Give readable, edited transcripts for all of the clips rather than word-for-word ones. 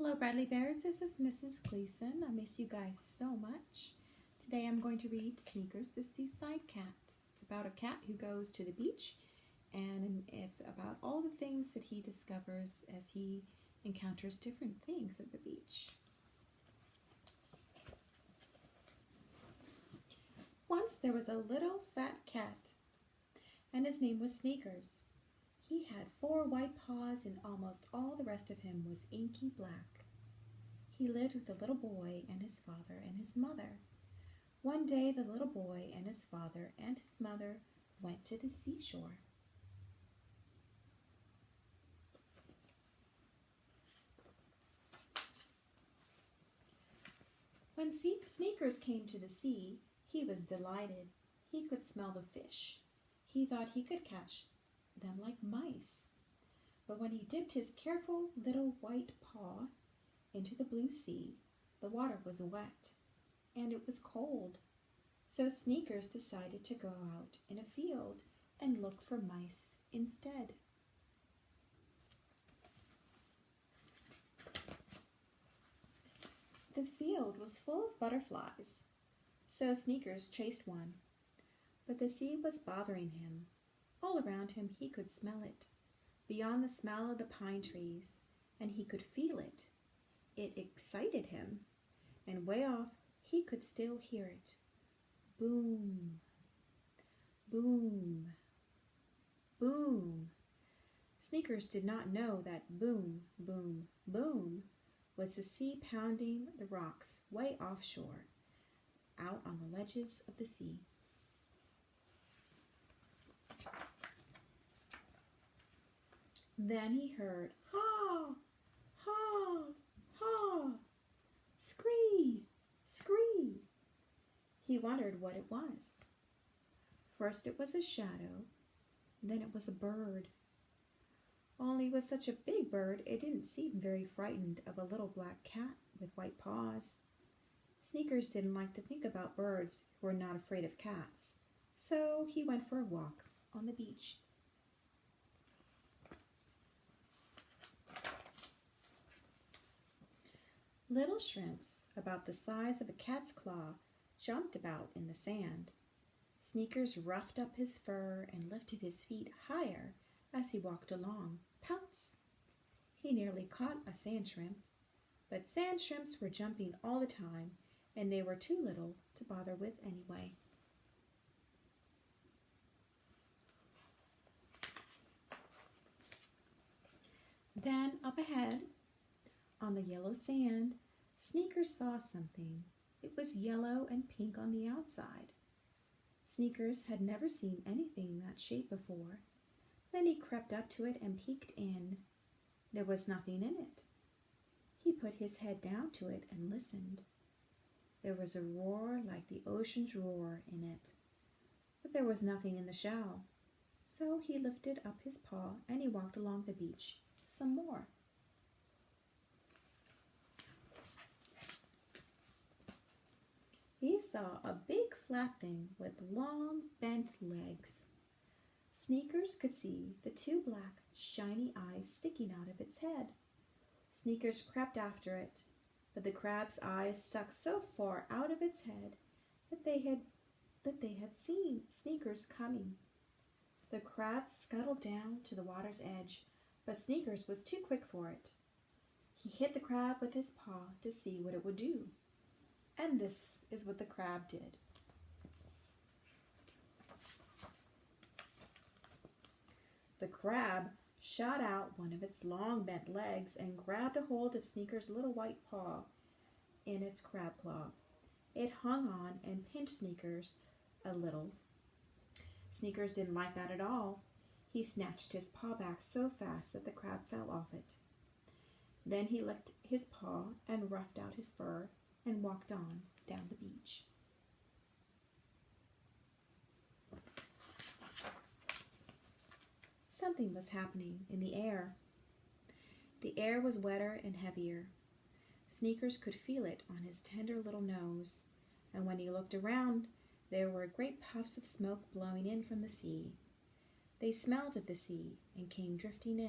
Hello, Bradley Bears. This is Mrs. Gleeson. I miss you guys so much. Today I'm going to read Sneakers, the Seaside Cat. It's about a cat who goes to the beach, and it's about all the things that he discovers as he encounters different things at the beach. Once there was a little fat cat, and his name was Sneakers. He had 4 white paws, and almost all the rest of him was inky black. He lived with the little boy and his father and his mother. One day the little boy and his father and his mother went to the seashore. When Sneakers came to the sea, he was delighted. He could smell the fish. He thought he could catch them like mice. But when he dipped his careful little white paw into the blue sea, the water was wet and it was cold. So Sneakers decided to go out in a field and look for mice instead. The field was full of butterflies, so Sneakers chased one. But the sea was bothering him. All around him he could smell it, beyond the smell of the pine trees, and he could feel it. It excited him, and way off he could still hear it. Boom, boom, boom. Sneakers did not know that boom, boom, boom was the sea pounding the rocks way offshore, out on the ledges of the sea. Then he heard, ha, ha, ha, scree, scree. He wondered what it was. First it was a shadow, then it was a bird. Only it was such a big bird, it didn't seem very frightened of a little black cat with white paws. Sneakers didn't like to think about birds who were not afraid of cats, so he went for a walk on the beach. Little shrimps, about the size of a cat's claw, jumped about in the sand. Sneakers roughed up his fur and lifted his feet higher as he walked along. Pounce! He nearly caught a sand shrimp, but sand shrimps were jumping all the time, and they were too little to bother with anyway. Then up ahead, on the yellow sand, Sneakers saw something. It was yellow and pink on the outside. Sneakers had never seen anything that shape before. Then he crept up to it and peeked in. There was nothing in it. He put his head down to it and listened. There was a roar like the ocean's roar in it, but there was nothing in the shell. So he lifted up his paw and he walked along the beach some more. He saw a big flat thing with long, bent legs. Sneakers could see the 2 black, shiny eyes sticking out of its head. Sneakers crept after it, but the crab's eyes stuck so far out of its head that they had seen Sneakers coming. The crab scuttled down to the water's edge, but Sneakers was too quick for it. He hit the crab with his paw to see what it would do. And this is what the crab did. The crab shot out one of its long bent legs and grabbed a hold of Sneakers' little white paw in its crab claw. It hung on and pinched Sneakers a little. Sneakers didn't like that at all. He snatched his paw back so fast that the crab fell off it. Then he licked his paw and roughed out his fur and walked on down the beach. Something was happening in the air. The air was wetter and heavier. Sneakers could feel it on his tender little nose, and when he looked around, there were great puffs of smoke blowing in from the sea. They smelled of the sea and came drifting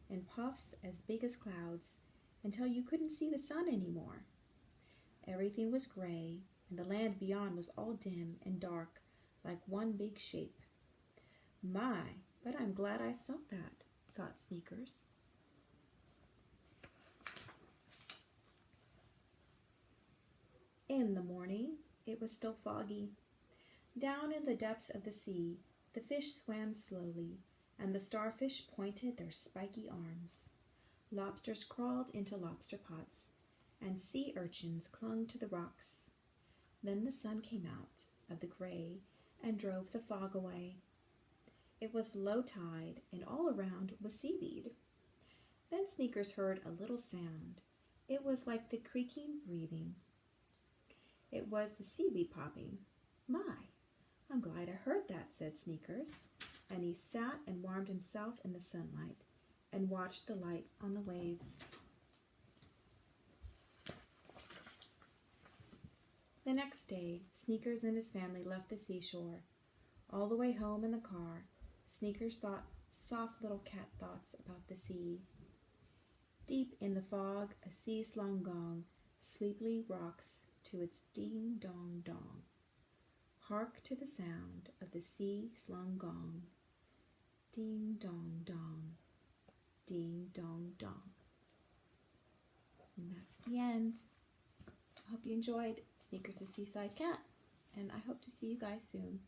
in puffs as big as clouds, until you couldn't see the sun anymore. Everything was gray, and the land beyond was all dim and dark, like one big shape. My, but I'm glad I saw that, thought Sneakers. In the morning, it was still foggy. Down in the depths of the sea, the fish swam slowly, and the starfish pointed their spiky arms. Lobsters crawled into lobster pots, and sea urchins clung to the rocks. Then the sun came out of the gray and drove the fog away. It was low tide, and all around was seaweed. Then Sneakers heard a little sound. It was like the creaking breathing. It was the seaweed popping. My, I'm glad I heard that, said Sneakers, and he sat and warmed himself in the sunlight and watched the light on the waves. The next day, Sneakers and his family left the seashore. All the way home in the car, Sneakers thought soft little cat thoughts about the sea. Deep in the fog, a sea-slung gong sleepily rocks to its ding-dong-dong. Hark to the sound of the sea-slung gong. Ding-dong-dong, ding-dong-dong. And that's the end. I hope you enjoyed Sneakers' Seaside Cat, and I hope to see you guys soon.